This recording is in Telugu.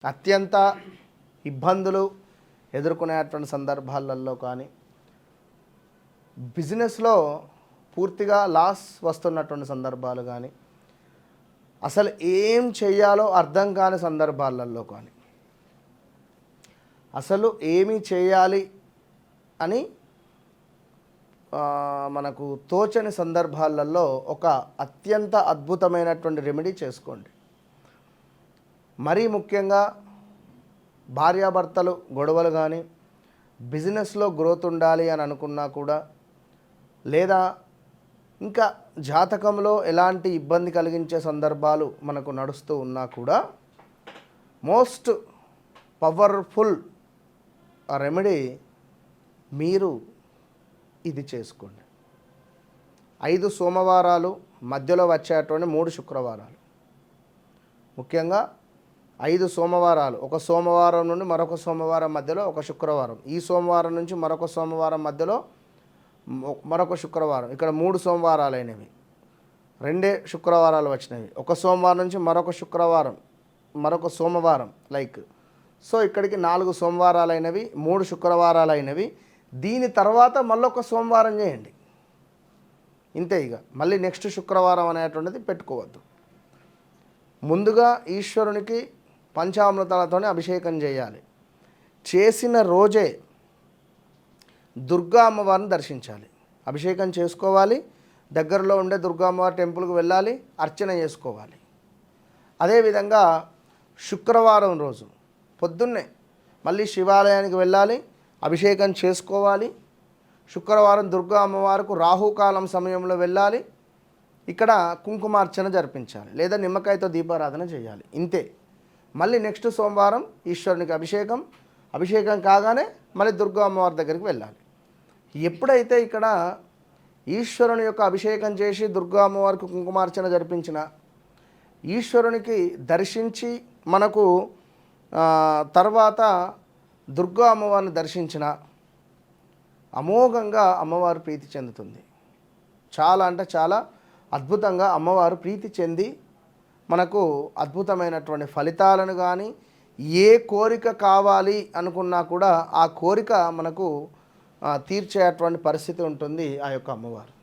అత్యంత ఇబ్బందులు ఎదుర్కొనేటువంటి సందర్భాలలో కానీ బిజినెస్లో పూర్తిగా లాస్ వస్తున్నటువంటి సందర్భాలు కానీ అసలు ఏం చేయాలో అర్థం కాని సందర్భాలలో కానీ అసలు ఏమి చేయాలి అని మనకు తోచని సందర్భాలలో ఒక అత్యంత అద్భుతమైనటువంటి రెమెడీ చేసుకోండి. మరీ ముఖ్యంగా భార్యాభర్తలు గొడవలు కానీ బిజినెస్లో గ్రోత్ ఉండాలి అని అనుకున్నా కూడా లేదా ఇంకా జాతకంలో ఎలాంటి ఇబ్బంది కలిగించే సందర్భాలు మనకు నడుస్తూ ఉన్నా కూడా మోస్ట్ పవర్ఫుల్ రెమెడీ మీరు ఇది చేసుకోండి. 5 సోమవారాలు మధ్యలో వచ్చేటువంటి 3 శుక్రవారాలు, ముఖ్యంగా 5 సోమవారాలు, ఒక సోమవారం నుండి మరొక సోమవారం మధ్యలో ఒక శుక్రవారం, ఈ సోమవారం నుంచి మరొక సోమవారం మధ్యలో మరొక శుక్రవారం, ఇక్కడ 3 సోమవారాలు అయినవి, 2 శుక్రవారాలు వచ్చినవి, ఒక సోమవారం నుంచి మరొక శుక్రవారం మరొక సోమవారం సో ఇక్కడికి 4 సోమవారాలు అయినవి, 3 శుక్రవారాలు అయినవి. దీని తర్వాత మళ్ళొక సోమవారం చేయండి, ఇంతే. ఇక మళ్ళీ నెక్స్ట్ శుక్రవారం అనేటువంటిది పెట్టుకోవద్దు. ముందుగా ఈశ్వరునికి పంచామృతాలతోనే అభిషేకం చేయాలి. చేసిన రోజే దుర్గా అమ్మవారిని దర్శించాలి, అభిషేకం చేసుకోవాలి, దగ్గరలో ఉండే దుర్గా అమ్మవారి టెంపుల్కి వెళ్ళాలి, అర్చన చేసుకోవాలి. అదేవిధంగా శుక్రవారం రోజు పొద్దున్నే మళ్ళీ శివాలయానికి వెళ్ళాలి, అభిషేకం చేసుకోవాలి. శుక్రవారం దుర్గా అమ్మవారికి రాహుకాలం సమయంలో వెళ్ళాలి, ఇక్కడ కుంకుమార్చన జరిపించాలి లేదా నిమ్మకాయతో దీపారాధన చేయాలి, ఇంతే. మళ్ళీ నెక్స్ట్ సోమవారం ఈశ్వరునికి అభిషేకం కాగానే మళ్ళీ దుర్గా అమ్మవారి దగ్గరికి వెళ్ళాలి. ఎప్పుడైతే ఇక్కడ ఈశ్వరుని యొక్క అభిషేకం చేసి దుర్గా అమ్మవారికి కుంకుమార్చన జరిపించిన, ఈశ్వరునికి దర్శించి మనకు తర్వాత దుర్గా అమ్మవారిని దర్శించిన అమోఘంగా అమ్మవారు ప్రీతి చెందుతుంది. చాలా అంటే చాలా అద్భుతంగా అమ్మవారు ప్రీతి చెంది మనకు అద్భుతమైనటువంటి ఫలితాలను కానీ ఏ కోరిక కావాలి అనుకున్నా కూడా ఆ కోరిక మనకు తీర్చేటువంటి పరిస్థితి ఉంటుంది ఆ యొక్క అమ్మవారు.